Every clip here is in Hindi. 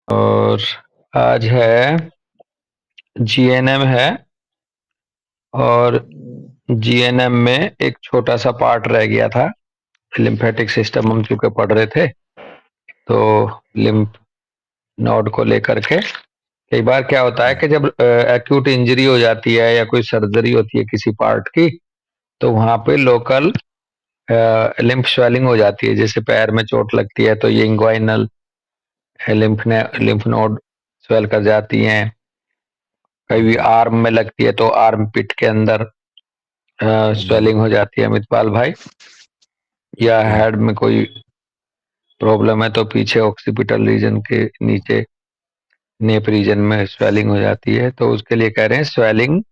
और आज है जीएनएम है। और जीएनएम में एक छोटा सा पार्ट रह गया था। लिम्फेटिक सिस्टम हम चूंकि पढ़ रहे थे, तो लिम्फ नोड को लेकर के कई बार क्या होता है कि जब एक्यूट इंजरी हो जाती है या कोई सर्जरी होती है किसी पार्ट की, तो वहां पे लोकल लिम्फ स्वेलिंग हो जाती है। जैसे पैर में चोट लगती है तो ये इंग्वाइनल लिम्फ नोड स्वेल कर जाती हैं। कभी आर्म में लगती है तो आर्म पिट के अंदर स्वेलिंग हो जाती है अमितपाल भाई। या हेड में कोई प्रॉब्लम है तो पीछे ऑक्सीपिटल रीजन के नीचे नेप रीजन में स्वेलिंग हो जाती है। तो उसके लिए कह रहे हैं स्वेलिंग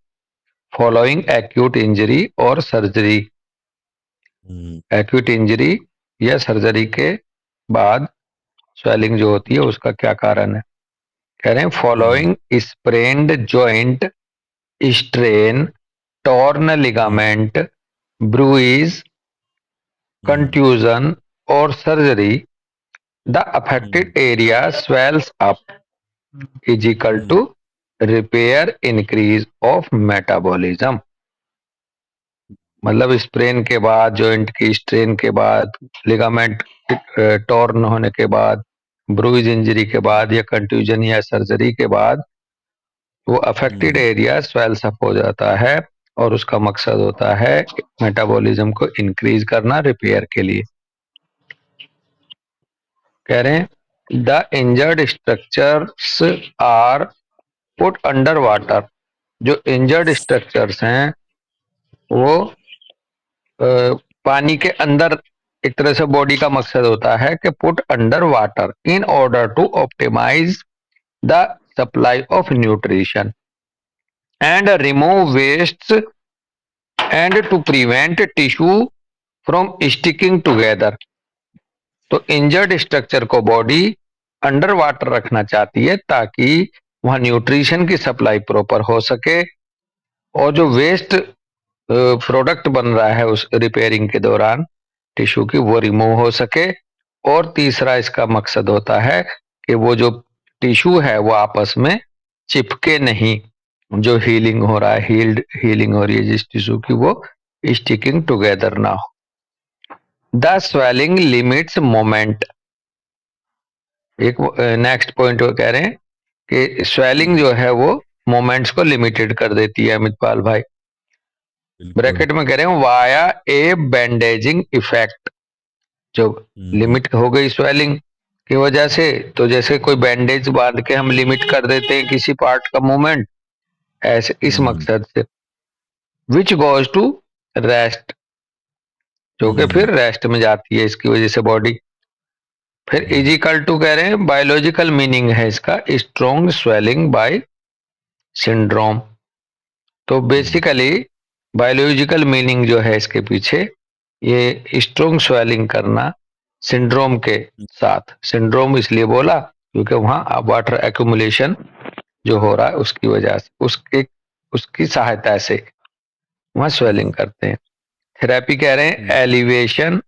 फॉलोइंग एक्यूट इंजरी और सर्जरी। एक्यूट इंजरी या सर्जरी के बाद स्वेलिंग जो होती है उसका क्या कारण है। कह रहे हैं following sprained joint strain, torn ligament, bruise, contusion or surgery, the affected area swells up is equal to repair increase of metabolism। मतलब स्प्रेन के बाद, जॉइंट की स्ट्रेन के बाद, लिगामेंट टॉर्न होने के बाद, ब्रूइज इंजरी के बाद या कंट्यूजन या सर्जरी के बाद वो अफेक्टेड एरिया स्वेल्स अप हो जाता है। और उसका मकसद होता है मेटाबॉलिज्म को इंक्रीज करना रिपेयर के लिए। कह रहे हैं the injured structures are put under water. जो इंजर्ड स्ट्रक्चर्स हैं वो पानी के अंदर, एक तरह से बॉडी का मकसद होता है कि put under water in order to optimise the supply of nutrition and remove waste and to prevent tissue from sticking together. तो इंजर्ड स्ट्रक्चर को बॉडी अंडर वाटर रखना चाहती है ताकि वहां न्यूट्रिशन की सप्लाई प्रॉपर हो सके और जो वेस्ट प्रोडक्ट बन रहा है उस रिपेयरिंग के दौरान टिश्यू की वो रिमूव हो सके। और तीसरा इसका मकसद होता है कि वो जो टिश्यू है वो आपस में चिपके नहीं। जो हीलिंग हो रहा है, हीलिंग हो रही है जिस टिश्यू की, वो स्टिकिंग टुगेदर ना हो। The swelling limits moment. एक नेक्स्ट पॉइंट वो कह रहे हैं कि स्वेलिंग जो है वो मोमेंट्स को लिमिटेड कर देती है अमितपाल भाई। ब्रैकेट में कह रहे हैं वाया ए बैंडेजिंग इफेक्ट। जो लिमिट हो गई स्वेलिंग की वजह से, तो जैसे कोई बैंडेज बांध के हम लिमिट कर देते हैं किसी पार्ट का मूवमेंट, ऐसे इस मकसद से। विच गोज टू रेस्ट, जो कि फिर रेस्ट में जाती है इसकी वजह से बॉडी। फिर इजिकल टू कह रहे हैं बायोलॉजिकल मीनिंग है इसका स्ट्रॉन्ग स्वेलिंग बाय सिंड्रोम। तो बेसिकली बायोलॉजिकल मीनिंग जो है इसके पीछे, ये स्ट्रॉन्ग स्वेलिंग करना सिंड्रोम के साथ। सिंड्रोम इसलिए बोला क्योंकि वहां वाटर एक्यूमुलेशन जो हो रहा है उसकी वजह से, उसकी सहायता से वहां स्वेलिंग करते हैं। थेरेपी कह रहे हैं elevation,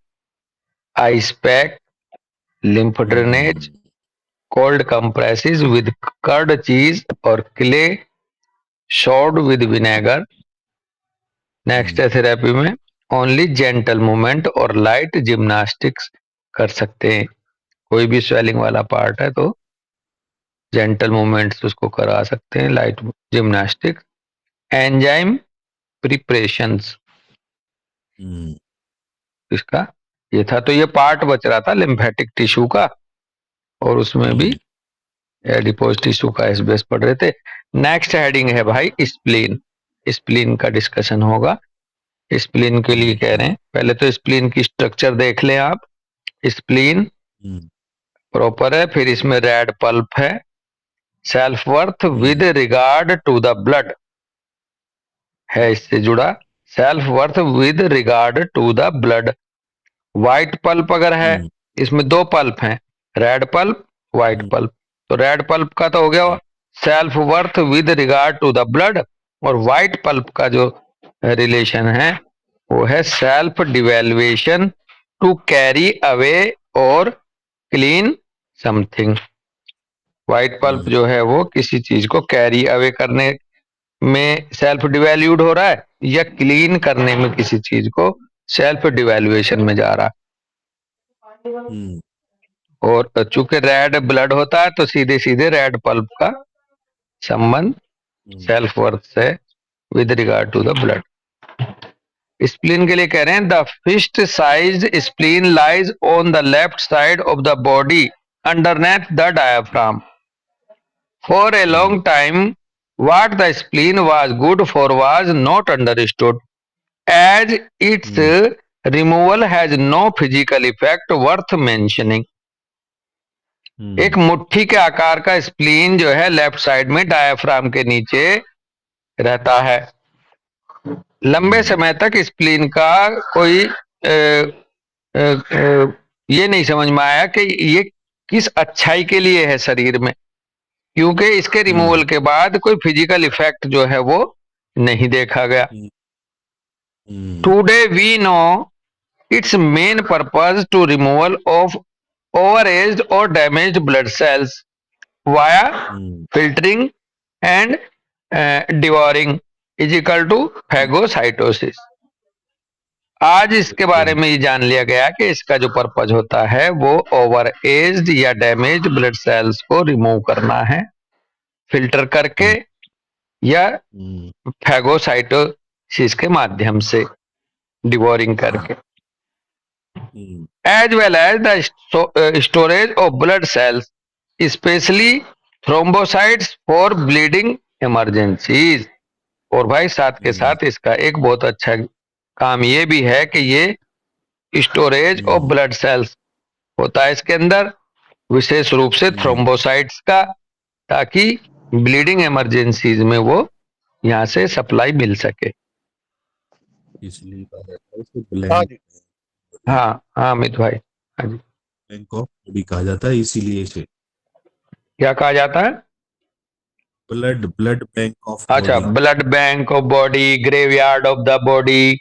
ice pack, lymph drainage, cold compresses with curd cheese और clay shard with vinegar. Next है थेरेपी में ओनली जेंटल मूवमेंट और लाइट जिम्नास्टिक्स कर सकते हैं। कोई भी स्वेलिंग वाला पार्ट है तो जेंटल मूवमेंट्स उसको करा सकते हैं, लाइट जिम्नास्टिक्स। एंजाइम प्रिपरेशंस इसका ये था। तो ये पार्ट बच रहा था लिम्फेटिक टिश्यू का, और उसमें भी एडिपोज टिश्यू का एसबीएस पढ़ रहे थे। नेक्स्ट हेडिंग है भाई स्प्लीन। स्प्लीन का डिस्कशन होगा। स्प्लीन के लिए कह रहे हैं पहले तो स्प्लीन की स्ट्रक्चर देख लें आप। स्प्लीन प्रॉपर है, फिर इसमें रेड पल्प है, self worth with regard to the blood है इससे जुड़ा। Self worth with regard to the blood. White pulp अगर है, इसमें दो पल्प हैं, रेड पल्प, व्हाइट पल्प। तो रेड पल्प का तो हो गया self worth with regard to the blood, और व्हाइट पल्प का जो रिलेशन है वो है self devaluation to carry away और क्लीन समथिंग। व्हाइट पल्प हम्म जो है वो किसी चीज को कैरी अवे करने में सेल्फ डिवैल्यूड हो रहा है या क्लीन करने में किसी चीज को सेल्फ डिवैल्यूएशन में जा रहा है। हम्म और चूंकि रेड ब्लड होता है तो सीधे सीधे रेड पल्प का संबंध हम्म सेल्फ वर्थ से with regard to the blood. Spleen के लिए कह रहे हैं the fist size spleen lies on the left side of the body underneath the diaphragm for a hmm long time what the spleen was good for was not understood as its hmm removal has no physical effect worth mentioning। एक हम्म मुट्ठी के आकार का स्प्लीन जो है लेफ्ट साइड में डायाफ्राम के नीचे रहता है। लंबे हम्म समय तक स्प्लीन का कोई ये नहीं समझ में आया कि ये किस अच्छाई के लिए है शरीर में, क्योंकि इसके हम्म रिमूवल के बाद कोई फिजिकल इफेक्ट जो है वो नहीं देखा गया। Hmm today we know its main purpose to removal of overaged or damaged blood cells via hmm filtering and devouring is equal to phagocytosis। आज इसके बारे बिल्कुल। में ये जान लिया गया कि इसका जो पर्पज होता है वो ओवर एज्ड या डैमेज ब्लड सेल्स को रिमूव करना है फिल्टर करके हम्म या हम्म फैगोसाइटोसिस के माध्यम से डिवोरिंग हम्म करके, हम्म as well as the storage of blood cells, especially thrombocytes for bleeding emergencies। और भाई साथ के हम्म साथ इसका एक बहुत अच्छा काम ये भी है कि ये storage of hmm blood cells होता है इसके अंदर, विशेष रूप से हम्म थ्रोम्बोसाइट्स का, ताकि ब्लीडिंग इमरजेंसीज में वो यहाँ से सप्लाई मिल सके। इसलिए कहा जाता है इसको हाँ ब्लैंक जी। बॉडी, हाँ हाँ अमित भाई। हाँ जी। ब्लैंक ऑफ बॉडी कहा जाता है इसीलिए इसे। क्या कहा जाता है? ब्लड ब्लड बैंक ऑफ अच्छा, body. Blood bank of body, graveyard of the body,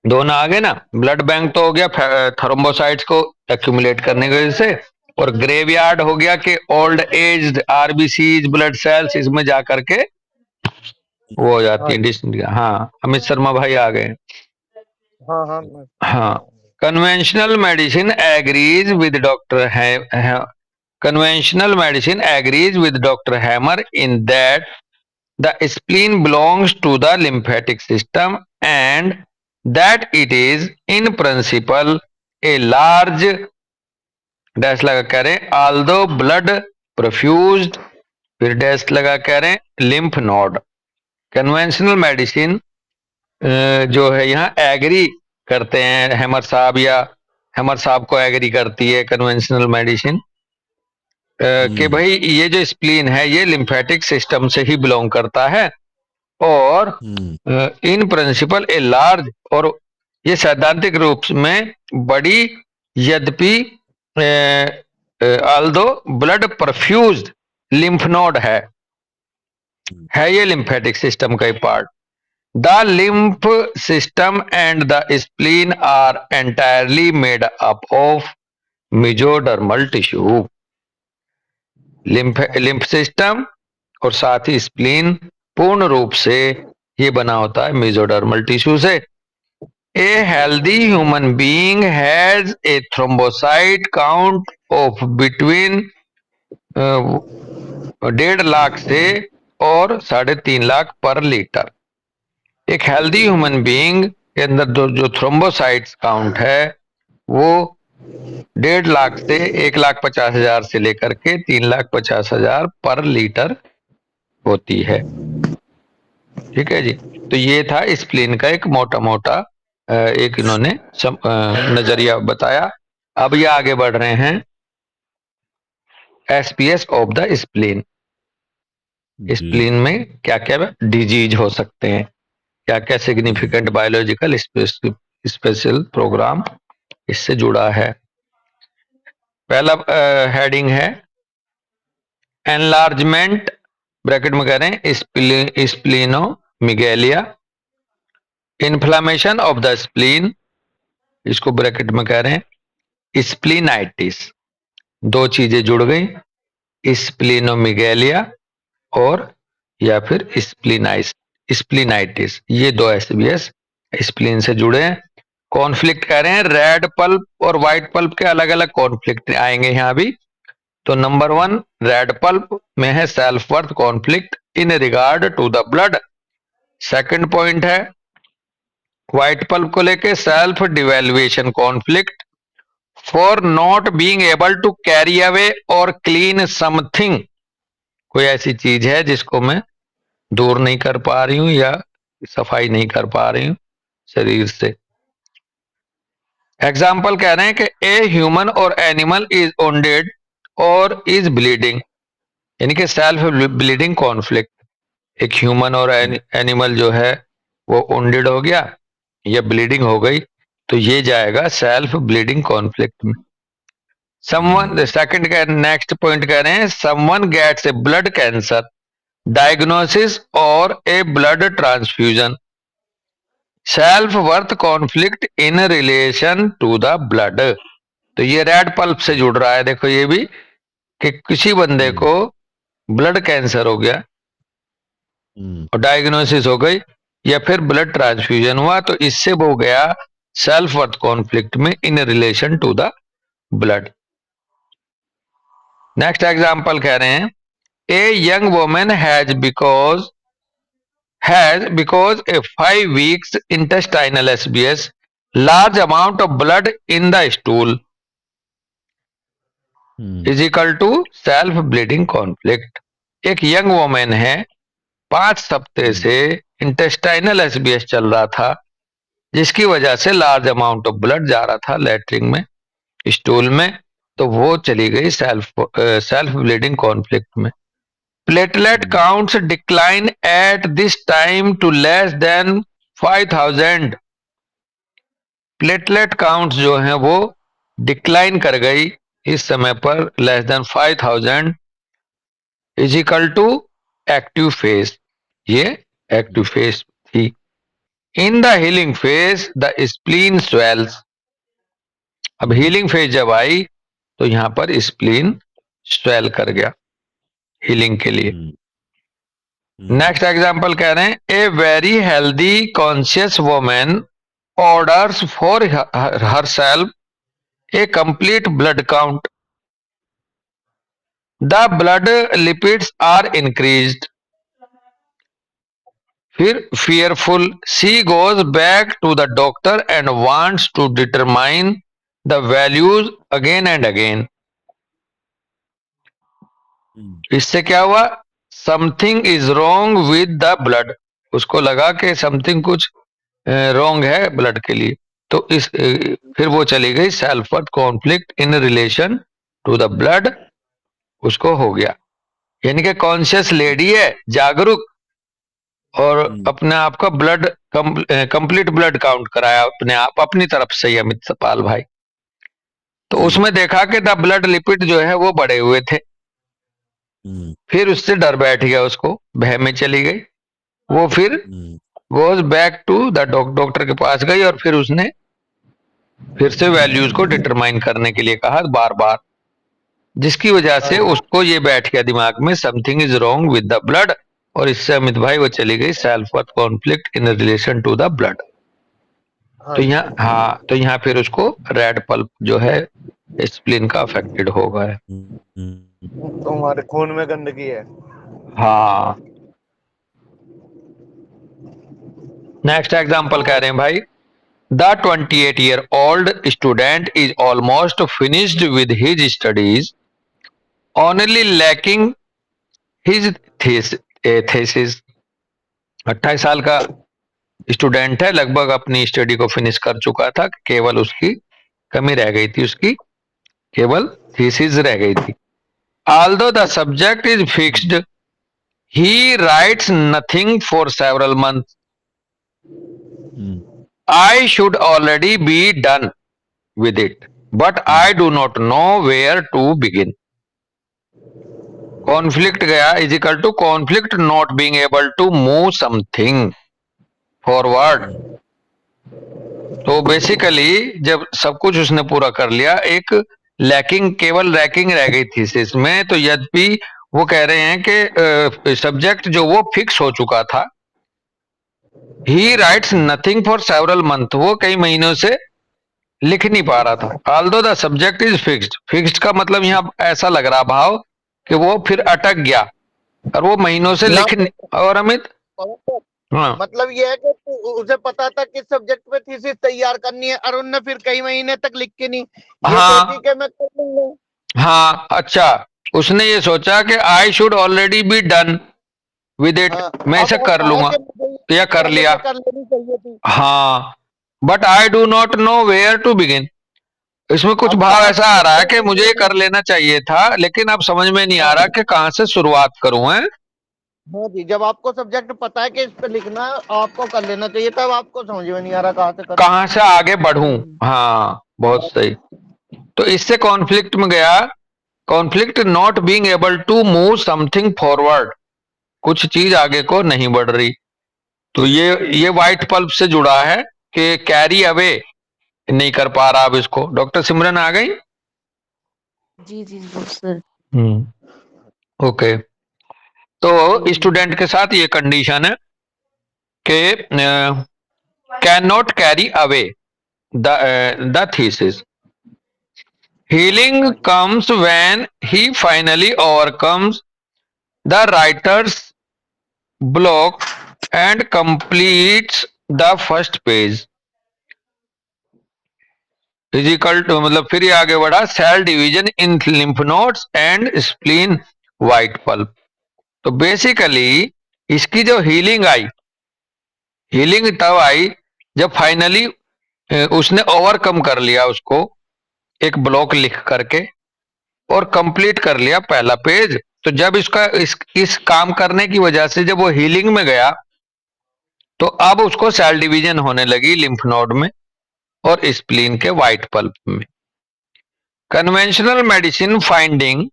दोनों आ गए ना। ब्लड बैंक तो हो गया थ्रोम्बोसाइट्स को एक्यूमुलेट करने की वजह से, और ग्रेवयार्ड हो गया कि old age RBCs blood cells इसमें जा करके वो हो जाती हाँ है जी। डिस। हाँ अमित शर्मा भाई आ गए। हाँ हाँ मैं सुन हाँ, रहा हूँ। Conventional medicine agrees with doctor है conventional medicine agrees with Dr. Hammer in that the spleen belongs to the lymphatic system and that it is in principle a large dash लगा कह रहे हैं although blood perfused, फिर डैश लगा कह रहे हैं lymph node। कन्वेंशनल मेडिसिन जो है यहाँ एग्री करते हैं हैमर साहब, या हैमर साहब को एग्री करती है कन्वेंशनल मेडिसिन कि हम्म भाई ये जो स्प्लीन है ये लिम्फेटिक सिस्टम से ही बिलोंग करता है, और हम्म इन प्रिंसिपल ए लार्ज, और ये सैद्धांतिक रूप में बड़ी, यद्यपि although blood perfused lymph node है ये लिम्फेटिक सिस्टम का ही part. The lymph system and the spleen are entirely made up of mesodermal tissue. Lymph system और साथ ही स्प्लीन पूर्ण रूप से ये बना होता है मेसोडर्मल टिश्यू से। A healthy human being has a thrombocyte count of between 1.5 lakh से और 3.5 लाख पर लीटर। एक हेल्दी ह्यूमन बीइंग के अंदर जो थ्रोम्बोसाइट्स काउंट है वो 1.5 लाख से 1,50,000 से लेकर के 3,50,000 पर लीटर होती है। ठीक है जी। तो ये था स्प्लीन का एक मोटा मोटा एक इन्होंने नजरिया बताया। अब ये आगे बढ़ रहे हैं एसपीएस ऑफ द स्प्लीन। जी स्प्लीन में क्या क्या डिजीज हो सकते हैं, क्या क्या सिग्निफिकेंट बायोलॉजिकल स्पेशल प्रोग्राम इससे जुड़ा है। पहला हेडिंग है एनलार्जमेंट, ब्रैकेट में कह रहे हैं स्प्लीनोमिगेलिया। इन्फ्लामेशन ऑफ द स्प्लीन, इसको ब्रैकेट में कह रहे हैं स्प्लीनाइटिस। दो चीजें जुड़ गई, स्प्लिनोमेगेलिया और या फिर स्प्लिनाइटिस, ये दो एसबीएस स्प्लीन से जुड़े हैं। कॉन्फ्लिक्ट कह रहे हैं रेड पल्प और व्हाइट पल्प के अलग अलग कॉन्फ्लिक्ट आएंगे यहां भी। तो नंबर 1 रेड पल्प में है self worth conflict in regard to the blood. Second point है व्हाइट पल्प को लेके self devaluation conflict for not being able to carry away और क्लीन समथिंग, कोई ऐसी चीज है जिसको मैं दूर नहीं कर पा रही हूं या सफाई नहीं कर पा रही हूं शरीर से। एग्जाम्पल कह रहे हैं कि ए ह्यूमन और एनिमल इज वोंडेड और इज ब्लीडिंग, यानी कि सेल्फ ब्लीडिंग कॉन्फ्लिक्ट। एक ह्यूमन और एनिमल जो है वो वोंडेड हो गया या ब्लीडिंग हो गई, तो ये जाएगा सेल्फ ब्लीडिंग कॉन्फ्लिक्ट में। समवन सेकंड का नेक्स्ट पॉइंट कह रहे हैं someone gets a blood cancer diagnosis और a blood transfusion self worth conflict in relation to the blood. तो ये रेड पल्प से जुड़ रहा है, देखो ये भी कि किसी बंदे को ब्लड कैंसर हो गया और डायग्नोसिस हो गई या फिर ब्लड ट्रांसफ्यूजन हुआ, तो इससे वो गया सेल्फ वर्थ कॉन्फ्लिक्ट में in relation to the blood. Next example कह रहे हैं a young woman has because a 5 weeks intestinal SBS large amount of blood in the stool is equal to self bleeding conflict। एक यंग वुमेन है 5 हफ्ते से इंटेस्टाइनल एसबीएस चल रहा था जिसकी वजह से लार्ज अमाउंट ऑफ ब्लड जा रहा था लैट्रिन में स्टूल में, तो वो चली गई सेल्फ ब्लीडिंग कॉन्फ्लिक्ट में। Platelet counts decline at this time to less than 5000। Platelet counts जो हैं वो डिक्लाइन कर गई इस समय पर less than 5000 is equal to active phase, ये एक्टिव फेज थी। In the healing phase the spleen swells. अब हीलिंग फेज जब आई तो यहां पर स्प्लीन स्वेल कर गया हीलिंग के लिए। नेक्स्ट एग्जांपल कह रहे हैं a very healthy conscious woman orders for herself a complete blood count, the blood lipids are increased. फिर fearful she goes back to the doctor and wants to determine the values again and again। इससे क्या हुआ something is wrong with the blood, उसको लगा कि समथिंग कुछ रॉन्ग है ब्लड के लिए, तो फिर वो चली गई self worth conflict in relation to the blood, उसको हो गया। यानी कि कॉन्शियस लेडी है जागरूक और अपने आप का ब्लड कंप्लीट ब्लड काउंट कराया अपने आप अपनी तरफ से अमित सपाल भाई, तो उसमें देखा कि द ब्लड लिपिड जो है वो बढ़े हुए थे। फिर उससे डर बैठ गया, उसको भय में चली गई, वो फिर goes back to the doctor के पास गई और फिर उसने फिर से वैल्यूज को डिटरमाइन करने के लिए कहा बार बार, जिसकी वजह से उसको ये बैठ गया दिमाग में something is wrong with the blood, और इससे अमित भाई वो चली गई self worth conflict in relation to the blood. तो यहाँ फिर उसको रेड पल्प जो है स्प्लीन का अफेक्टेड हो गया है। तुम्हारे खून में गंदगी है। हाँ। नेक्स्ट एग्जांपल कह रहे हैं भाई the 28-year-old student is almost finished with his studies only lacking his thesis. 28 साल का स्टूडेंट है, लगभग अपनी स्टडी को फिनिश कर चुका था, केवल उसकी कमी रह गई थी, उसकी केवल थीसिस रह गई थी। Although the subject is fixed, he writes nothing for several months. I should already be done with it, but I do not know where to begin. Conflict गया is equal to conflict not being able to move something forward. तो बेसिकली जब सब कुछ उसने पूरा कर लिया, एक लैकिंग, केवल रैकिंग रह गई थीसिस में। तो यद्यपि वो कह रहे हैं कि सब्जेक्ट जो वो फिक्स हो चुका था, ही rights nothing for several month, वो कई महीनों से लिख नहीं पा रहा था। Although the subject is fixed, fixed का मतलब यहाँ ऐसा लग रहा भाव कि वो फिर अटक गया और वो महीनों से लिख नहीं। और अमित, हाँ मतलब ये है कि उसे पता था किस सब्जेक्ट पे थीसिस तैयार करनी है, और उनने फिर कई महीने तक लिख के नहीं, ये हाँ सोची कि मैं कर लूंगा। हाँ, अच्छा, उसने ये सोचा कि I should already be done with it, हाँ, मैं अब इसे कर ऐसा है लूंगा कि मुझे या कर पहले लिया। से कर लेनी चाहिए थी। हाँ, but I do not know where to begin. इसमें कुछ अब भाव कहाँ ऐसा से आ शुरू रहा है कि करेंगे मुझे ये ये? कर लेना चाहिए था, लेकिन अब समझ में नहीं आ हाँ रहा कि कहाँ से शुरुआत करूं है। हाँ जी, जब आपको सब्जेक्ट पता है कि इस पे लिखना है, आपको कर लेना चाहिए, तब आपको समझ में नहीं आ रहा कहाँ से करूं। कहाँ से आगे बढ़ूं। हाँ, बहुत सही। तो इससे कॉन्फ्लिक्ट में गया, conflict not being able to move something forward, कुछ चीज आगे को नहीं बढ़ रही। तो ये व्हाइट पल्प से जुड़ा है कि कैरी अवे नहीं कर पा रहा। अब इसको डॉक्टर सिमरन आ गई। जी जी सर। ओके, तो स्टूडेंट के साथ ये कंडीशन है कि can not carry away the thesis. Healing comes when he finally overcomes the writer's block and completes the first page. फिजिकल मतलब फिर ये आगे बढ़ा, cell division in lymph nodes and spleen white pulp. तो बेसिकली इसकी जो हीलिंग आई, हीलिंग तब आई जब फाइनली उसने ओवरकम कर लिया उसको, एक ब्लॉक लिख करके, और कंप्लीट कर लिया पहला पेज। तो जब इसका इस काम करने की वजह से जब वो हीलिंग में गया, तो अब उसको सेल डिवीजन होने लगी लिम्फ नोड में और स्प्लीन के व्हाइट पल्प में। Conventional medicine finding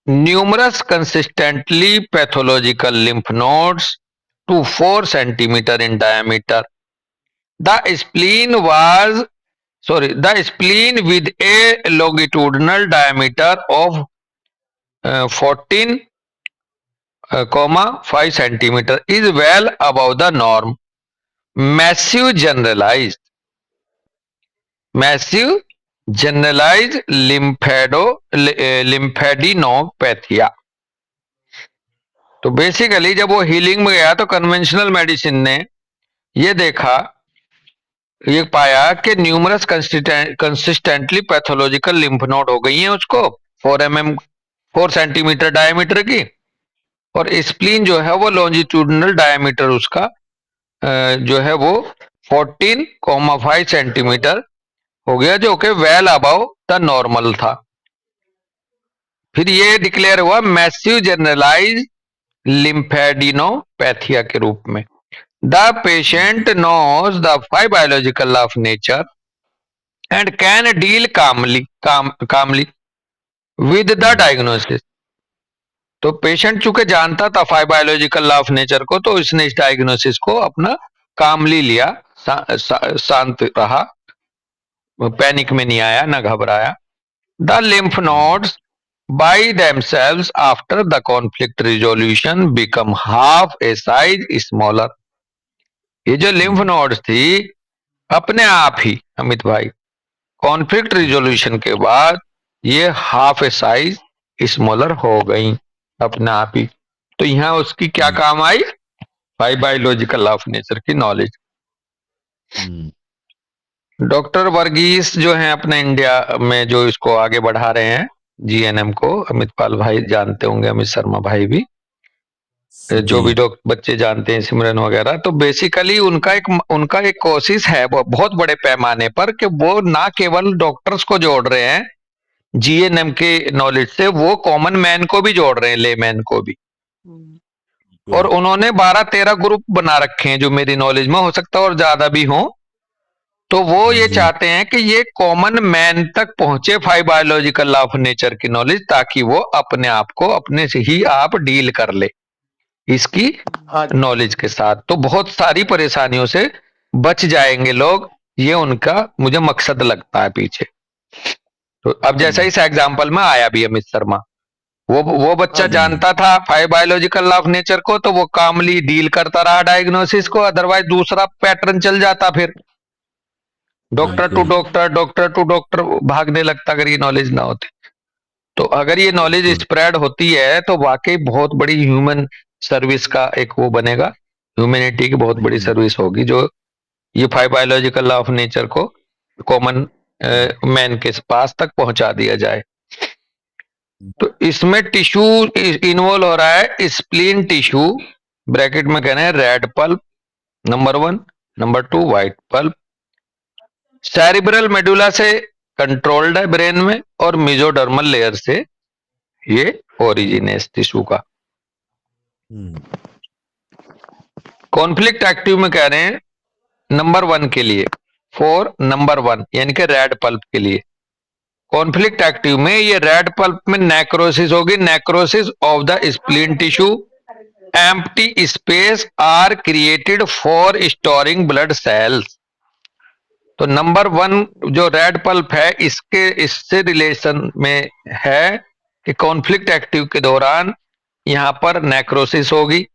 numerous consistently pathological lymph nodes to 4 centimeter in diameter. The spleen was the spleen with a longitudinal diameter of 14,5 centimeter is well above the norm. Massive generalized lymphadenopathy. तो बेसिकली जब वो हीलिंग में गया तो कन्वेंशनल मेडिसिन ने ये देखा, ये पाया कि numerous consistently pathological lymph node हो गई हैं उसको 4 सेंटीमीटर डायमीटर की, और स्प्लीन जो है वो लॉन्जिट्यूडनल डायमीटर उसका जो है वो 14,5 सेंटीमीटर हो गया, जो कि वेल अबव द नॉर्मल था। फिर ये डिक्लेयर हुआ मैसिव जनरलाइज लिम्फेडिनोपैथिया के रूप में। The patient knows the 5 biological law of nature and can deal calmly with the diagnosis. तो पेशेंट चूंकि जानता था 5 बायोलॉजिकल लॉ ऑफ नेचर को, तो इसने इस डायग्नोसिस को अपना कामली लिया, शांत रहा, पैनिक में नहीं आया, ना घबराया। The lymph nodes by themselves after the conflict resolution become half a size smaller. ये जो लिम्फ नोड्स थी अपने आप ही अमित भाई कॉन्फ्लिक्ट रिजोल्यूशन के बाद ये हाफ ए साइज स्मॉलर हो गई अपने आप ही। तो यहाँ उसकी क्या काम आई, बायोलॉजिकल लॉ ऑफ नेचर की नॉलेज। डॉक्टर वर्गीस जो हैं अपने इंडिया में जो इसको आगे बढ़ा रहे हैं जीएनएम को, अमित पाल भाई जानते होंगे, अमित शर्मा भाई भी, जो भी बच्चे जानते हैं सिमरन वगैरह। तो बेसिकली उनका एक कोशिश है वो बहुत बड़े पैमाने पर कि वो ना केवल डॉक्टर्स को जोड़ रहे हैं जीएनएम के नॉलेज से, वो कॉमन मैन को भी जोड़ रहे हैं, लेमैन को भी। और उन्होंने 12-13 ग्रुप बना रखे हैं जो मेरी नॉलेज में, हो सकता है और ज्यादा भी हो। तो वो ये चाहते हैं कि ये कॉमन मैन तक पहुंचे 5 बायोलॉजिकल लॉ ऑफ नेचर की नॉलेज, ताकि वो अपने आप को अपने से ही आप डील कर ले इसकी नॉलेज के साथ। तो बहुत सारी परेशानियों से बच जाएंगे लोग, ये उनका मुझे मकसद लगता है पीछे। तो अब जैसा इस एग्जाम्पल में आया भी अमित शर्मा, वो बच्चा हाँ जी। जानता था 5 बायोलॉजिकल लॉ ऑफ नेचर को, तो वो कामली डील करता रहा डायग्नोसिस को, अदरवाइज दूसरा पैटर्न चल जाता, फिर डॉक्टर टू बिल्कुल। डॉक्टर, डॉक्टर टू डॉक्टर भागने लगता अगर ये नॉलेज ना होती। तो अगर ये नॉलेज बिल्कुल। स्प्रेड होती है तो वाकई बहुत बड़ी ह्यूमन सर्विस का एक वो बनेगा, ह्यूमैनिटी की बहुत बड़ी सर्विस होगी, जो ये 5 बायोलॉजिकल लॉ ऑफ नेचर को कॉमन मैन के पास तक पहुंचा दिया जाए। तो इसमें टिश्यू इन्वॉल्व हो रहा है, स्प्लीन टिश्यू, ब्रैकेट में कह रहे हैं red pulp number 1, number 2 white pulp. Cerebral medulla से कंट्रोल्ड है ब्रेन में, और मेसोडर्मल लेयर से ये ओरिजिन है इस टिश्यू का। कॉन्फ्लिक्ट एक्टिव में कह रहे हैं नंबर 1 के लिए, फॉर नंबर 1 यानी कि रेड पल्प के लिए। कॉन्फ्लिक्ट एक्टिव में ये रेड पल्प में नेक्रोसिस होगी, necrosis of the spleen tissue, empty space are created for storing blood cells. तो नंबर 1 जो रेड पल्प है इससे रिलेशन में है कि कॉन्फ्लिक्ट एक्टिव के दौरान यहां पर नेक्रोसिस होगी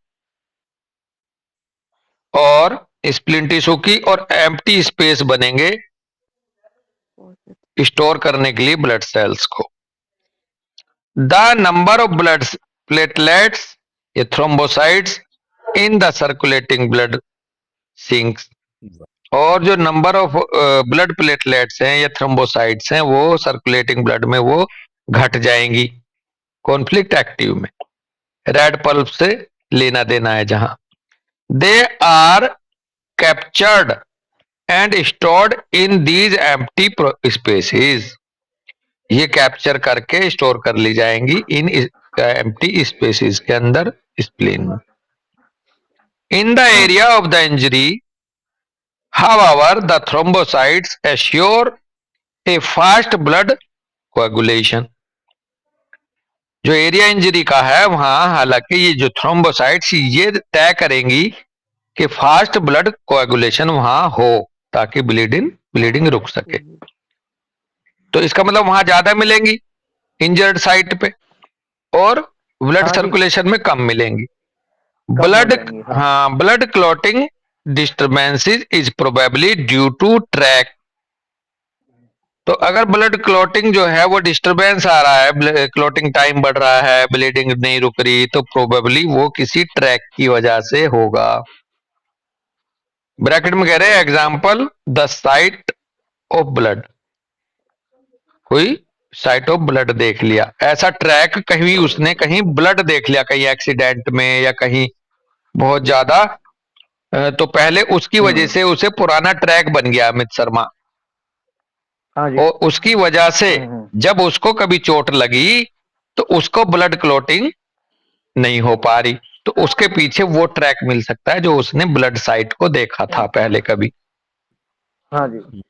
और स्प्लीन टिश्यू की, और एम्प्टी स्पेस बनेंगे स्टोर करने के लिए ब्लड सेल्स को। The number of blood platelets या thrombocytes in the circulating blood sinks, और जो नंबर ऑफ ब्लड प्लेटलेट्स हैं या थ्रोम्बोसाइट्स हैं वो सर्कुलेटिंग ब्लड में वो घट जाएंगी कॉन्फ्लिक्ट एक्टिव में। रेड पल्प से लेना देना है जहां। They are captured and stored in these empty spaces, ये कैप्चर करके स्टोर कर ली जाएंगी इन एम्प्टी स्पेसेस के अंदर, स्प्लीन में। In the area of the injury however the thrombocytes assure a fast blood coagulation, जो एरिया इंजरी का है वहां हालांकि ये जो थ्रोम्बोसाइट्स ये तय करेंगी कि फास्ट ब्लड कोएगुलेशन वहां हो ताकि ब्लीडिंग रुक सके। तो इसका मतलब वहां ज्यादा मिलेंगी इंजर्ड साइट पे, और ब्लड हाँ जी। सर्कुलेशन में कम मिलेंगी। कम ब्लड, हो जाएंगी, हाँ। हाँ, blood clotting disturbances is probably due to track. तो अगर ब्लड क्लॉटिंग जो है वो डिस्टरबेंस आ रहा है, क्लॉटिंग टाइम बढ़ रहा है, ब्लीडिंग नहीं रुक रही, तो प्रोबेबली वो किसी ट्रैक की वजह से होगा। ब्रैकेट में कह रहे हैं example the site of blood, कोई साइट ऑफ ब्लड देख लिया, ऐसा ट्रैक कहीं उसने कहीं ब्लड देख लिया कहीं एक्सीडेंट में या कहीं बहुत ज्यादा, तो पहले उसकी वजह से उसे पुराना ट्रैक बन गया अमित शर्मा, हाँ जी। और उसकी वजह से जब उसको कभी चोट लगी तो उसको ब्लड क्लॉटिंग नहीं हो पा रही, तो उसके पीछे वो ट्रैक मिल सकता है जो उसने ब्लड साइट को देखा था पहले कभी। हाँ जी।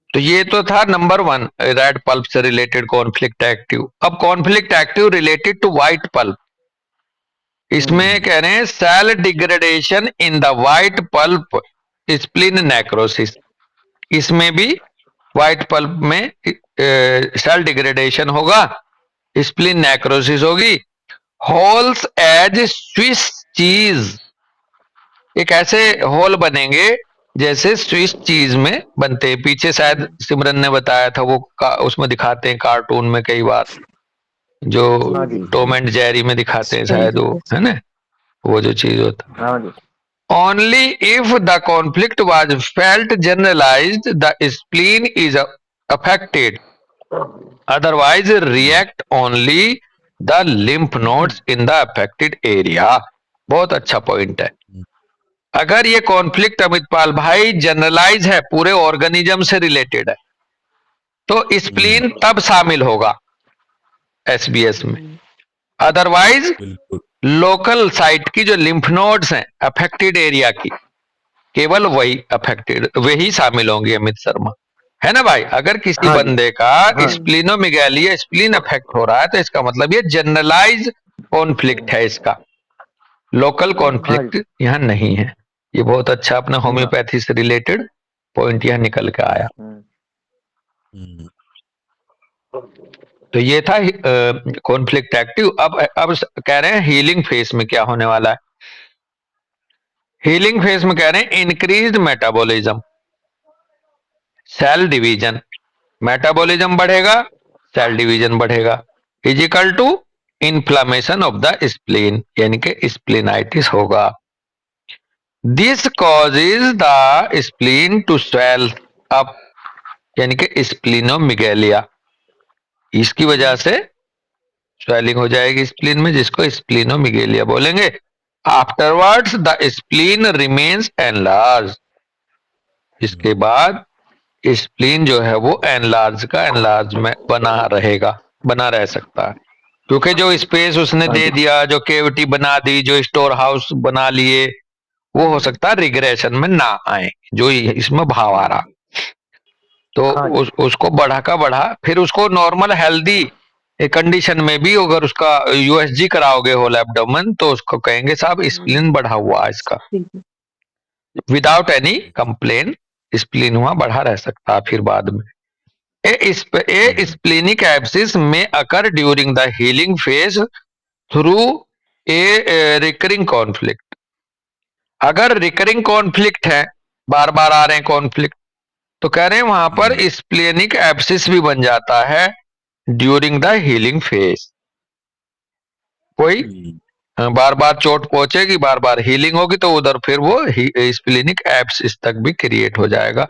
तो ये तो था नंबर 1 रेड पल्प से रिलेटेड कॉन्फ्लिक्ट एक्टिव। अब conflict active related to white pulp, इसमें कह रहे हैं cell degradation in the white pulp spleen necrosis. इसमें भी व्हाइट पल्प में सेल डिग्रेडेशन होगा, स्प्लीन नेक्रोसिस होगी। होल्स एज स्विस चीज, एक ऐसे होल बनेंगे जैसे स्विस चीज में बनते हैं, पीछे शायद सिमरन ने बताया था वो उसमें दिखाते हैं कार्टून में कई बार, जो हाँ जी। टॉम एंड जेरी में दिखाते हैं शायद वो, है ना, वो जो चीज होता है। हाँ जी। Only if the conflict was felt generalized, the spleen is affected. Otherwise, react only the lymph nodes in the affected area. बहुत अच्छा पॉइंट है। अगर ये कॉन्फ्लिक्ट अमितपाल भाई जनरलाइज है, पूरे ऑर्गेनिज्म से रिलेटेड है, तो स्प्लीन तब शामिल होगा एसबीएस में। अदरवाइज बिल्कुल। लोकल साइट की जो लिम्फ नोड्स हैं अफेक्टेड एरिया की, केवल वही अफेक्टेड वही शामिल होंगे अमित शर्मा, है ना भाई। अगर किसी हाँ जी। बंदे का हाँ। स्प्लीनोमेगाली या स्प्लीन अफेक्ट हो रहा है तो इसका मतलब ये जनरलाइज कॉन्फ्लिक्ट है, इसका लोकल कॉन्फ्लिक्ट यहाँ नहीं है। ये बहुत अच्छा अपना होम्योपैथी से रिलेटेड पॉइंट यहाँ निकल के आया। हम्म। तो ये था कॉन्फ्लिक्ट एक्टिव। अब कह रहे हैं हीलिंग फेस में क्या होने वाला है। हीलिंग फेस में कह रहे हैं increased metabolism, cell division, metabolism बढ़ेगा, सेल डिवीजन बढ़ेगा, इजिकल to inflammation of the spleen, यानी कि स्प्लीनाइटिस होगा। This causes the spleen to swell up, यानी कि स्प्लीनोमिगेलिया, इसकी वजह से स्वेलिंग हो जाएगी स्प्लीन में, जिसको स्प्लीनोमिगेलिया बोलेंगे। Afterwards the spleen remains enlarge, इसके बाद स्प्लीन जो है वो एनलार्ज का एनलार्ज में बना रह सकता है, क्योंकि जो स्पेस उसने दे दिया, जो केविटी बना दी, जो स्टोर हाउस बना लिए, वो हो सकता है रिग्रेशन में ना आए, जो इसमें भाव आ रहा। तो उसको बढ़ा फिर उसको नॉर्मल हेल्दी कंडीशन में भी अगर उसका यूएसजी कराओगे होल एब्डोमेन, तो उसको कहेंगे साहब स्प्लीन बढ़ा हुआ है इसका। विदाउट एनी कंप्लेन स्प्लीन हुआ बढ़ा रह सकता है फिर बाद में। ए स्प्लीनिक एब्सिस में अकर during the healing phase through a recurring conflict. अगर रिकरिंग कॉन्फ्लिक्ट है, बार बार आ रहे हैं कॉन्फ्लिक्ट, तो कह रहे हैं वहां पर स्प्लेनिक एब्सिस भी बन जाता है ड्यूरिंग द हीलिंग फेज। कोई बार बार चोट पहुंचेगी, बार बार हीलिंग होगी, तो उधर फिर वो स्प्लेनिक एब्सिस तक भी क्रिएट हो जाएगा।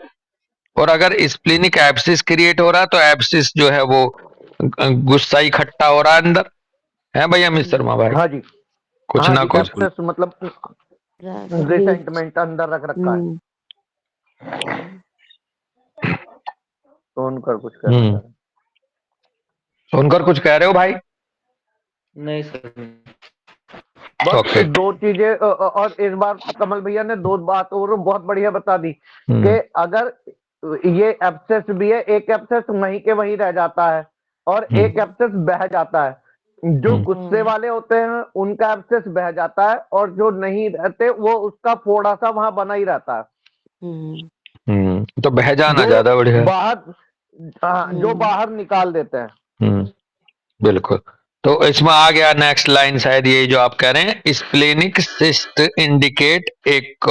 और अगर स्प्लेनिक एब्सिस क्रिएट हो रहा है तो एब्सिस जो है वो गुस्सा इकट्ठा हो रहा है अंदर, है भैया अमित शर्मा भाई? हाँ जी, कुछ हाँ ना जी, कुछ एब्सेस मतलब रिसेंटमेंट अंदर रख रखा है। सुनकर कुछ कहना चाह रहे हैं। सुनकर कुछ कह रहे हो भाई? नहीं सर। बस ओके। दो चीजें और इस बार कमल भैया ने दो बात और बहुत बढ़िया बता दी कि अगर ये एब्सेस भी है, एक एब्सेस वहीं के वहीं रह जाता है और एक एब्सेस बह जाता है। जो गुस्से वाले होते हैं उनका एब्सेस बह जाता है, और जो नहीं रहते वो उसका फोड़ा सा वहां बना ही रहता है। तो बह जाना ज्यादा बढ़िया, बाहर जो बाहर निकाल देते हैं। बिल्कुल। तो इसमें आ गया नेक्स्ट लाइन, शायद यही जो आप कह रहे हैं, स्प्लेनिक सिस्ट इंडिकेट एक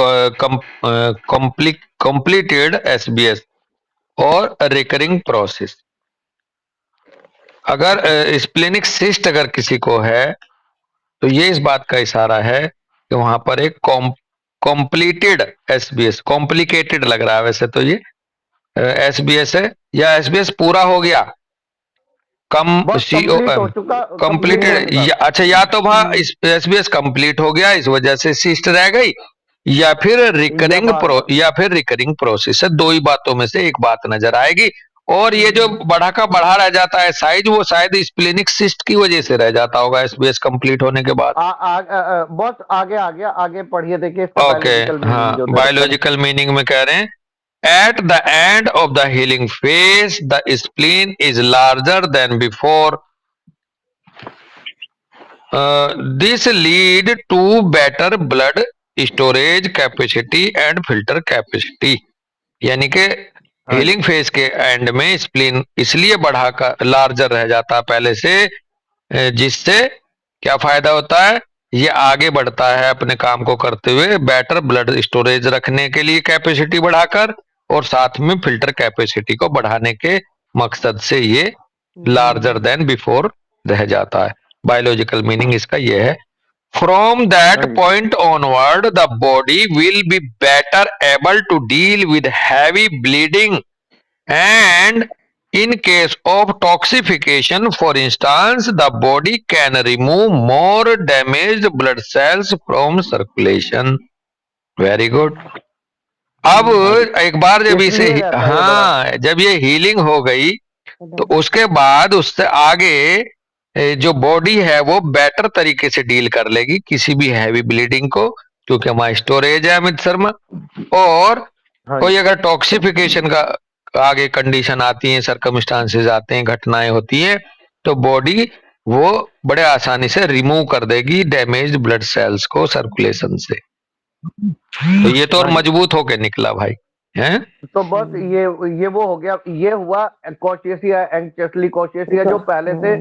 कंप्लीटेड एसबीएस और रिकरिंग प्रोसेस। अगर स्प्लेनिक सिस्ट अगर किसी को है तो ये इस बात का इशारा है कि वहां पर एक कॉम्प्लीटेड एसबीएस, कॉम्प्लिकेटेड लग रहा है वैसे तो ये एसबीएस है, या एसबीएस पूरा हो गया, कंप्लीटेड, अच्छा या तो वहां एसबीएस कंप्लीट हो गया इस वजह से सिस्ट रह गई, या फिर रिकरिंग प्रोसेस है। दो ही बातों में से एक बात नजर आएगी। और ये जो बढ़ा रह जाता है साइज, वो शायद स्प्लेनिक सिस्ट की वजह से रह जाता होगा एसबीएस कंप्लीट होने के बाद। बस आगे पढ़िए, देखिए ओके, हाँ, बायोलॉजिकल मीनिंग में कह रहे हैं, at the end of the healing phase the spleen is larger than before. This lead to better blood storage capacity and filter capacity. यानी कि हीलिंग फेज के एंड में स्प्लीन इसलिए बढ़ाकर लार्जर रह जाता है पहले से, जिससे क्या फायदा होता है, ये आगे बढ़ता है अपने काम को करते हुए, बेटर ब्लड स्टोरेज रखने के लिए कैपेसिटी बढ़ाकर, और साथ में फिल्टर कैपेसिटी को बढ़ाने के मकसद से ये लार्जर देन बिफोर रह जाता है। बायोलॉजिकल मीनिंग इसका ये है, from that point onward the body will be better able to deal with heavy bleeding and in case of toxification, for instance, the body can remove more damaged blood cells from circulation. Very good. अब एक बार जब इसे, हाँ, जब ये हीलिंग हो गई तो उसके बाद उससे आगे जो बॉडी है वो बेटर तरीके से डील कर लेगी किसी भी हैवी ब्लीडिंग को, क्योंकि हमारा स्टोरेज है अमित शर्मा। और कोई अगर टॉक्सिफिकेशन का आगे कंडीशन आती है, सरकमस्टांसेस आते हैं, घटनाएं होती हैं, तो बॉडी वो बड़े आसानी से रिमूव कर देगी डैमेज्ड ब्लड सेल्स को सर्कुलेशन से। तो ये तो और मजबूत होके निकला भाई। हैं? तो बस ये वो हो गया, ये हुआ कॉशियसिया, एंक्शसली कॉशियसिया, जो पहले से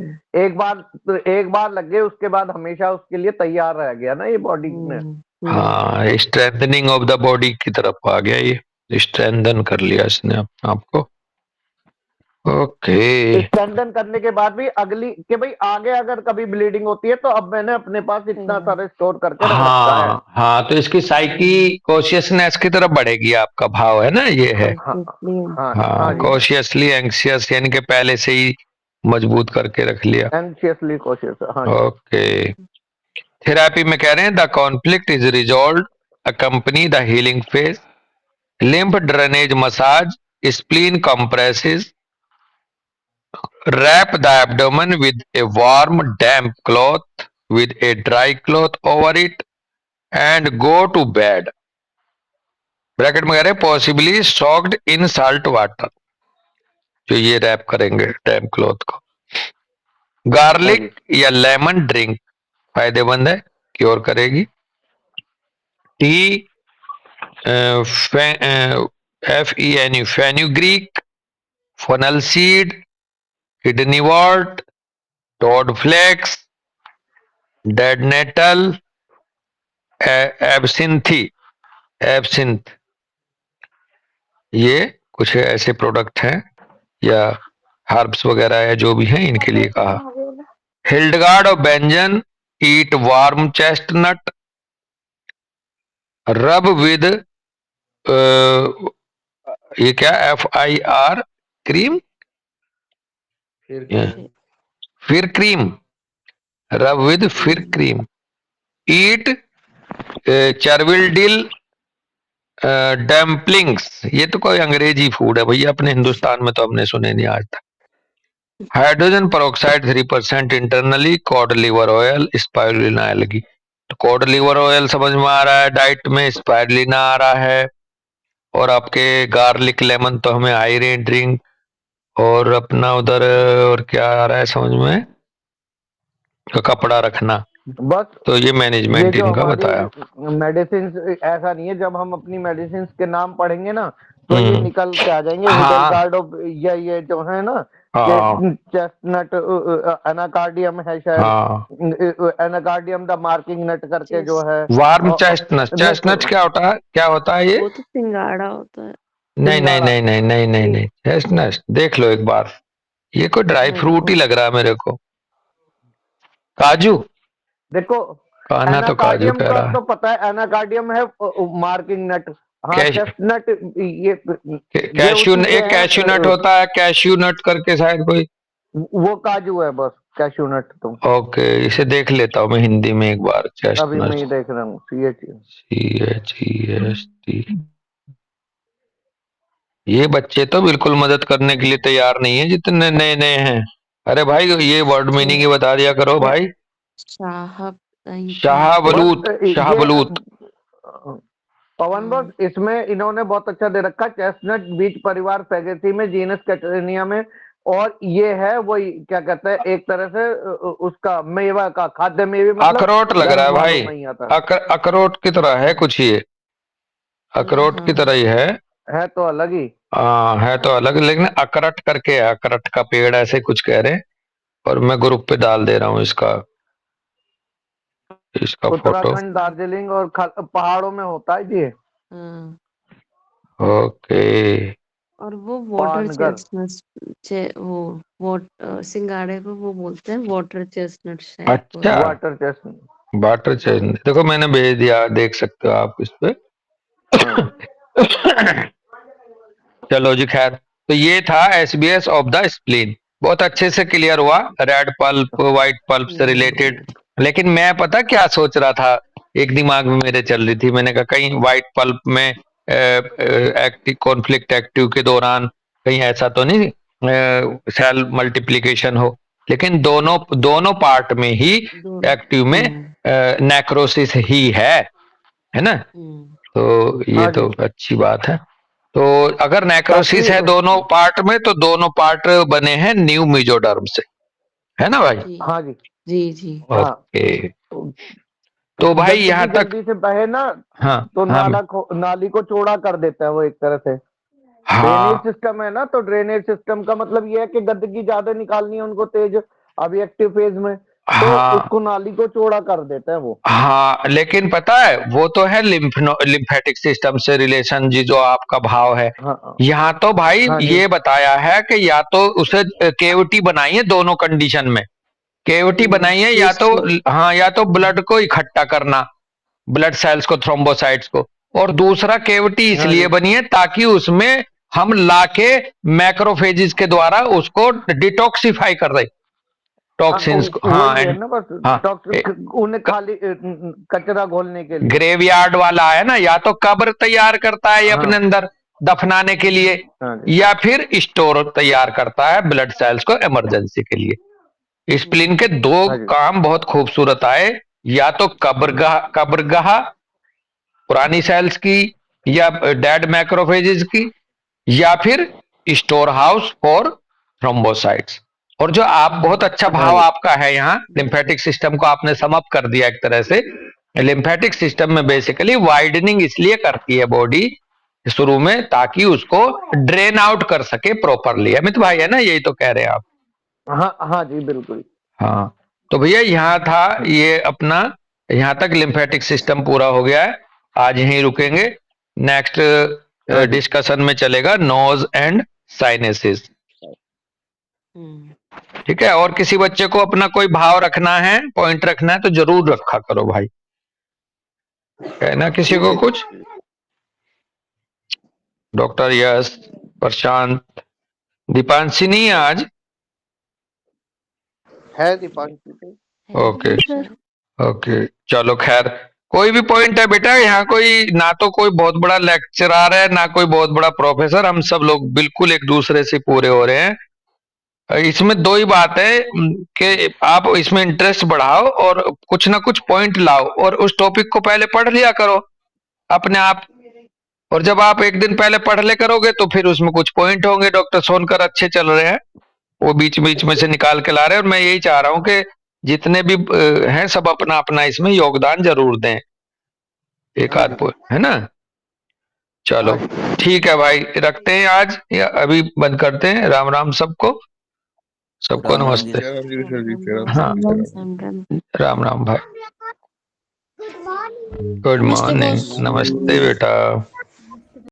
एक बार लग गए उसके बाद हमेशा उसके लिए तैयार रह गया ना ये बॉडी में। हाँ, स्ट्रेंथनिंग ऑफ द बॉडी की तरफ आ गया, ये स्ट्रेंथन कर लिया इसने अपने आप को। ओके। स्ट्रेंथन करने के बाद भी अगली कि भाई आगे अगर कभी ब्लीडिंग होती है तो अब मैंने अपने पास इतना सारा स्टोर करके रख रखा है। हाँ हाँ, तो इसकी साइकी कॉशियसनेस की तरफ बढ़ेगी, आपका भाव है ना, ये है। हाँ, कॉशियसली एंक्शियस, यानी कि पहले से ही मजबूत करके रख लिया। एंशियसली कॉशियस, हाँ जी। ओके। थेरेपी में कह रहे हैं the conflict is resolve, accompany the healing phase, lymph drainage massage, spleen compresses, wrap the abdomen with a warm damp cloth with a dry cloth over it and go to bed। Bracket में कह रहे possibly soaked in salt water, जो ये रैप करेंगे डैम्प क्लॉथ को। गार्लिक या लेमन ड्रिंक फायदेमंद है, क्योर करेगी। Tea FENU fenugreek, fennel seed, kidney wort, toad flax, dead nettle, absinthe, ये कुछ ऐसे प्रोडक्ट हैं या हर्ब्स वगैरह है जो भी हैं, इनके लिए कहा। हिल्डगार्ड और बेंजन, ईट वार्म चेस्टनट, रब विद ये क्या, FIR क्रीम, फिर क्रीम, रब विद फिर क्रीम, ईट चरविल डम्पलिंग्स, ये तो कोई अंग्रेजी फूड है भैया, अपने हिंदुस्तान में तो हमने सुने नहीं आज तक। Hydrogen peroxide 3% internally, cod liver oil, spirulina algae. तो कॉड लिवर ऑयल समझ में आ रहा है, डाइट में स्पाइरुलिना आ रहा है, और आपके गार्लिक लेमन तो हमें आ ही रहे ड्रिंक, और अपना उधर और क्या आ रहा है समझ में, कपड़ा रखना। बस तो ये मैनेजमेंट इनका बताया। मेडिसिन ऐसा नहीं है, जब हम अपनी मेडिसिन के नाम पढ़ेंगे ना तो ये निकल के आ जाएंगे। हाँ। हिडेनकार्ड ऑफ ये जो है ना, हाँ। चेस्टनट, एनाकार्डियम है शायद, हाँ। एनाकार्डियम द मार्किंग नट करके जो है। वार्म चेस्टनट, चेस्टनट क्या होता है ये? वो तो सिंगाड़ा होता है। नहीं नहीं नहीं नहीं नहीं नहीं नहीं, चेस्टनट देख लो एक बार, ये कोई ड्राई फ्रूट ही लग रहा है मेरे को। काजू, देखो खाना तो काजू कह रहा है। तो पता है, एनाकार्डियम है मार्किंग नट। हाँ, चेस्टनट ये कैश्यू, एक कैश्यू नट होता है, कैश्यू नट करके शायद कोई, वो काजू है बस, कैश्यू नट। तुम ओके, इसे देख लेता हूँ मैं हिंदी में एक बार। अभी मैं ही देख रहा हूँ, CHEST। ये बच्चे तो बिल्कुल मदद करने के लिए तैयार नहीं है जितने नए नए हैं। अरे भाई, ये वर्ड मीनिंग ही बता दिया करो भाई। शाहबलूत, शाहबलूत। पवन बस इसमें इन्होंने बहुत अच्छा दे रखा, चेस्टनट बीच परिवार फैगेसी में, जीनस कैटरेनिया में, और ये है वही क्या कहते हैं, एक तरह से उसका मेवा का, खाद्य मेवे, मतलब अखरोट लग रहा है भाई, अखरोट की तरह है कुछ, ये अखरोट की तरह ही है तो अलग ही। है तो अलग, लेकिन अकरट करके है, अकरट का पेड़ ऐसे कुछ कह रहे हैं, और मैं ग्रुप पे डाल दे रहा हूँ इसका फोटो। उत्तराखंड, दार्जिलिंग और पहाड़ों में होता है ये। ओके। और वो वाटर चेस्टनट, वो सिंगाड़े को वो बोलते हैं वाटर चेस्टनट शायद। अच्छा, वाटर चेस्टनट, वाटर चेस्टनट, देखो मैंने भेज दिया, देख सकते हो आप इस पे। चलो जी, खैर, तो ये था SBS ऑफ द स्प्लीन, बहुत अच्छे से क्लियर हुआ, रेड पल्प व्हाइट पल्प से रिलेटेड। लेकिन मैं पता क्या सोच रहा था, एक दिमाग में मेरे चल रही थी, मैंने कहा कहीं व्हाइट पल्प में एक्टिव कॉन्फ्लिक्ट एक्टिव के दौरान कहीं ऐसा तो नहीं सेल मल्टीप्लिकेशन हो, लेकिन दोनों पार्ट में ही एक्टिव में नेक्रोसिस ही है ना। तो ये तो अच्छी बात है। तो अगर नेक्रोसिस है दोनों पार्ट में, तो दोनों पार्ट बने हैं न्यू मेसोडर्म से, है ना भाई? हाँ जी, जी जी। ओके। तो भाई गंदगी यहाँ तक, जल्दी से बहे ना, हाँ तो हाँ नाली को चौड़ा कर देता है वो एक तरह से। ड्रेनेज हाँ सिस्टम है ना, तो ड्रेनेज सिस्टम का मतलब ये है कि गंदगी ज्यादा निकालनी है उनको तेज, अभी एक्टिव फेज में, तो हाँ उसको नाली को चौड़ा कर देता है वो। हाँ, लेकिन पता है वो तो है लिम्फेटिक सिस्टम से रिलेशन जी, जो आपका भाव है। हाँ यहाँ तो भाई हाँ जी। ये बताया है कि या तो उसे केविटी बनाई है, दोनों कंडीशन में केविटी बनाई है, या तो हाँ, या तो ब्लड को इकट्ठा करना, ब्लड सेल्स को, थ्रोम्बोसाइट्स को, और दूसरा केविटी हाँ इसलिए जी। बनी है ताकि उसमें हम लाके मैक्रोफेजिस के द्वारा उसको डिटॉक्सिफाई कर दे, टॉक्सिन्स को। हाँ वही है ना, बस हाँ, उन्हें खाली कचरा घोलने के लिए। ग्रेवयार्ड वाला है ना, या तो कब्र तैयार करता है ये हाँ अपने अंदर दफनाने के लिए, हाँ जी। या फिर स्टोर तैयार करता है ब्लड सेल्स को इमरजेंसी के लिए। स्प्लीन के दो हाँ जी। काम बहुत खूबसूरत आए, या तो कब्रगाह पुरानी सेल्स की या डेड मैक्रोफेजेस की, या फिर स्टोर हाउस फॉर थ्रोम्बोसाइट्स। और जो आप बहुत अच्छा हाँ भाव जी। आपका है यहाँ, लिम्फेटिक सिस्टम को आपने सम अप कर दिया एक तरह से। लिम्फेटिक सिस्टम में बेसिकली वाइडनिंग इसलिए करती है बॉडी शुरू में, ताकि उसको ड्रेन आउट कर सके प्रॉपरली। अमित भाई है ना, यही तो कह रहे हैं आप? हाँ हाँ जी, बिल्कुल। हाँ, तो भैया यहाँ था ये अपना, यहाँ तक लिम्फेटिक सिस्टम पूरा हो गया है। आज यहीं रुकेंगे, नेक्स्ट हाँ जी। डिस्कशन में चलेगा नोज एंड साइनेसिस। ठीक है, और किसी बच्चे को अपना कोई भाव रखना है, पॉइंट रखना है, तो जरूर रखा करो भाई, कहना किसी को कुछ। डॉक्टर यश, प्रशांत, दीपांशी नहीं है आज? है दीपांशु तो। ओके ओके, चलो खैर, कोई भी पॉइंट है बेटा, यहाँ कोई ना तो कोई बहुत बड़ा लेक्चरर है, ना कोई बहुत बड़ा प्रोफेसर, हम सब लोग बिल्कुल एक दूसरे से पूरे हो रहे हैं। इसमें दो ही बात है कि आप इसमें इंटरेस्ट बढ़ाओ और कुछ ना कुछ पॉइंट लाओ, और उस टॉपिक को पहले पढ़ लिया करो अपने आप। और जब आप एक दिन पहले पढ़ ले करोगे तो फिर उसमें कुछ पॉइंट होंगे। डॉक्टर सोनकर अच्छे चल रहे हैं, वो बीच बीच में से निकाल के ला रहे हैं, और मैं यही चाह रहा हूं कि जितने भी हैं सब अपना अपना इसमें योगदान जरूर दें, एक आध है ना। चलो ठीक है भाई, रखते हैं आज, या अभी बंद करते हैं? राम राम सबको, सबको राम राम जी। नमस्ते। हाँ, राम राम भाई, गुड नमस्ते मॉर्निंग, बॉस। नमस्ते बेटा।